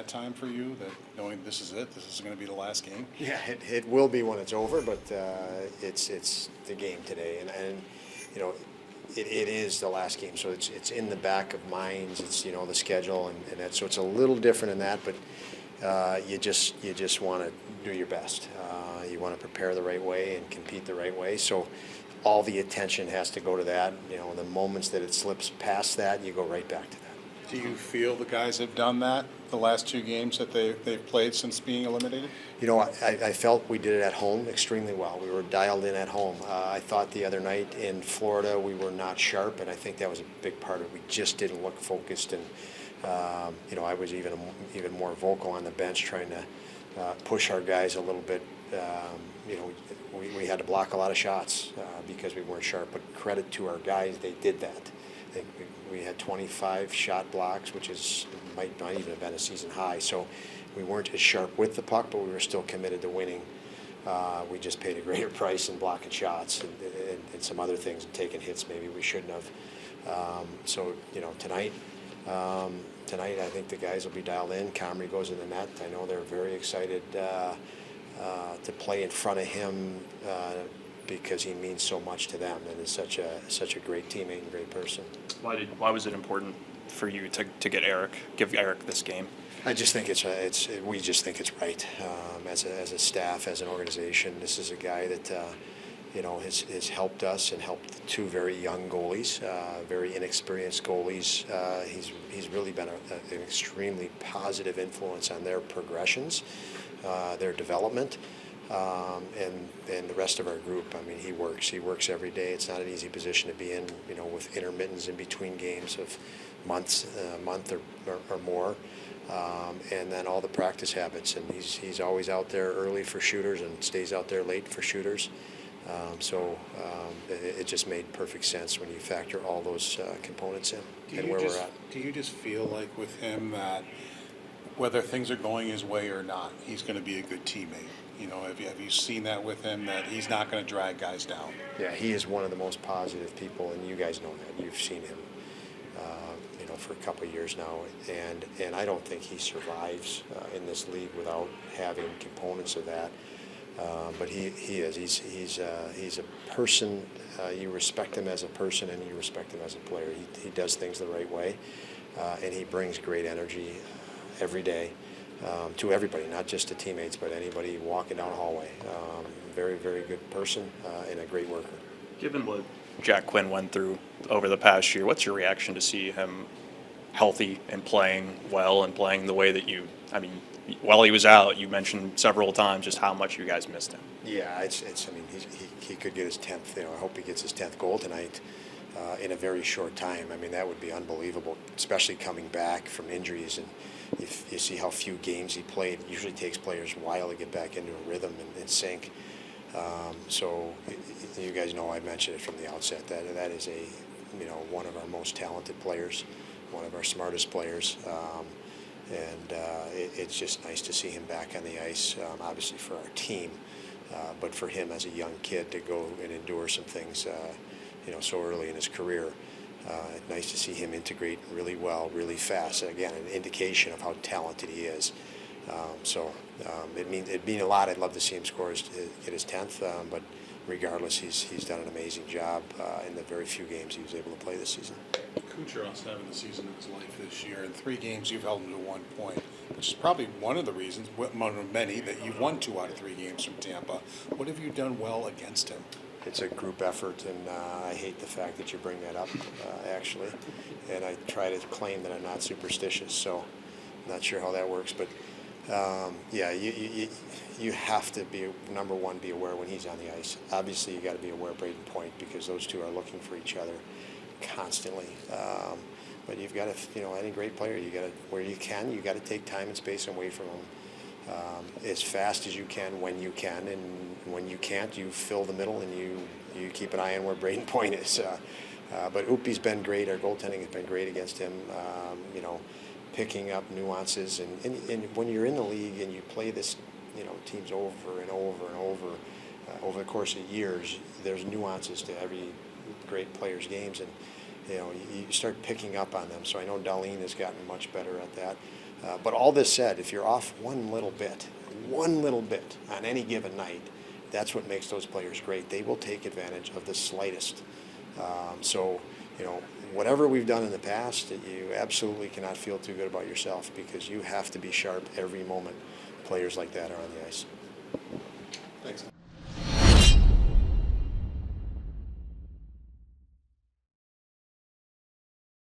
that time for you, that knowing this is it, this is going to be the last game? Yeah, it will be when it's over, but it's the game today, and you know, it is the last game, so it's in the back of minds. It's the schedule and that, so it's a little different in that, but you just want to do your best. You want to prepare the right way and compete the right way. So all the attention has to go to that. The moments that it slips past that, you go right back to that. Do you feel the guys have done that the last two games that they've played since being eliminated? I felt we did it at home extremely well. We were dialed in at home. I thought the other night in Florida we were not sharp, and I think that was a big part of it. We just didn't look focused, and I was even more vocal on the bench trying to push our guys a little bit. We had to block a lot of shots because we weren't sharp, but credit to our guys, they did that. We had 25 shot blocks, which might not even have been a season high. So we weren't as sharp with the puck, but we were still committed to winning. We just paid a greater price in blocking shots and some other things, and taking hits maybe we shouldn't have. Tonight I think the guys will be dialed in. Comrie goes in the net. I know they're very excited to play in front of him because he means so much to them and is such a great teammate and great person. Why was it important for you to give Eric this game? I just think we just think it's right as a staff, as an organization. This is a guy that has helped us and helped two very young goalies, very inexperienced goalies. He's really been an extremely positive influence on their progressions, their development. And the rest of our group, I mean, he works every day. It's not an easy position to be in, with intermittents in between games of a month or more. And then all the practice habits, and he's always out there early for shooters and stays out there late for shooters. It just made perfect sense when you factor all those components in and where we're at. Do you just feel like with him that whether things are going his way or not, he's going to be a good teammate? Have you seen that with him, that he's not going to drag guys down? Yeah, he is one of the most positive people, and you guys know that. You've seen him, for a couple of years now, and I don't think he survives in this league without having components of that. But he is. He's a person. You respect him as a person, and you respect him as a player. He does things the right way, and he brings great energy every day. To everybody, not just to teammates, but anybody walking down a hallway. Very, very good person and a great worker. Given what Jack Quinn went through over the past year, what's your reaction to see him healthy and playing well and playing the way that while he was out, you mentioned several times just how much you guys missed him. Yeah, he could get his 10th. I hope he gets his 10th goal tonight in a very short time. I mean, that would be unbelievable, especially coming back from injuries. And if you see how few games he played, it usually takes players a while to get back into a rhythm and sync. So you guys know I mentioned it from the outset that is one of our most talented players, one of our smartest players, and it's just nice to see him back on the ice. Obviously for our team, but for him as a young kid to go and endure some things, so early in his career. Nice to see him integrate really well, really fast. Again, an indication of how talented he is. It'd mean a lot. I'd love to see him get his 10th, but regardless, he's done an amazing job in the very few games he was able to play this season. Kucherov's having the season of his life this year. In 3 games, you've held him to 1 point, which is probably one of the reasons, one of many, that you've won 2 out of 3 games from Tampa. What have you done well against him? It's a group effort, and I hate the fact that you bring that up, actually. And I try to claim that I'm not superstitious, so I'm not sure how that works. But, you have to be, number one, be aware when he's on the ice. Obviously, you got to be aware of Braden Point because those two are looking for each other constantly. But you've got to, any great player, you got to, where you can, you got to take time and space away from him. As fast as you can when you can, and when you can't, you fill the middle and you keep an eye on where Braden Point is. But Oopie's been great. Our goaltending has been great against him. Picking up nuances, and when you're in the league and you play this, teams over and over and over the course of years, there's nuances to every great player's games, and you start picking up on them. So I know Darlene has gotten much better at that. But all this said, if you're off one little bit on any given night, that's what makes those players great. They will take advantage of the slightest. So, whatever we've done in the past, you absolutely cannot feel too good about yourself because you have to be sharp every moment players like that are on the ice. Thanks.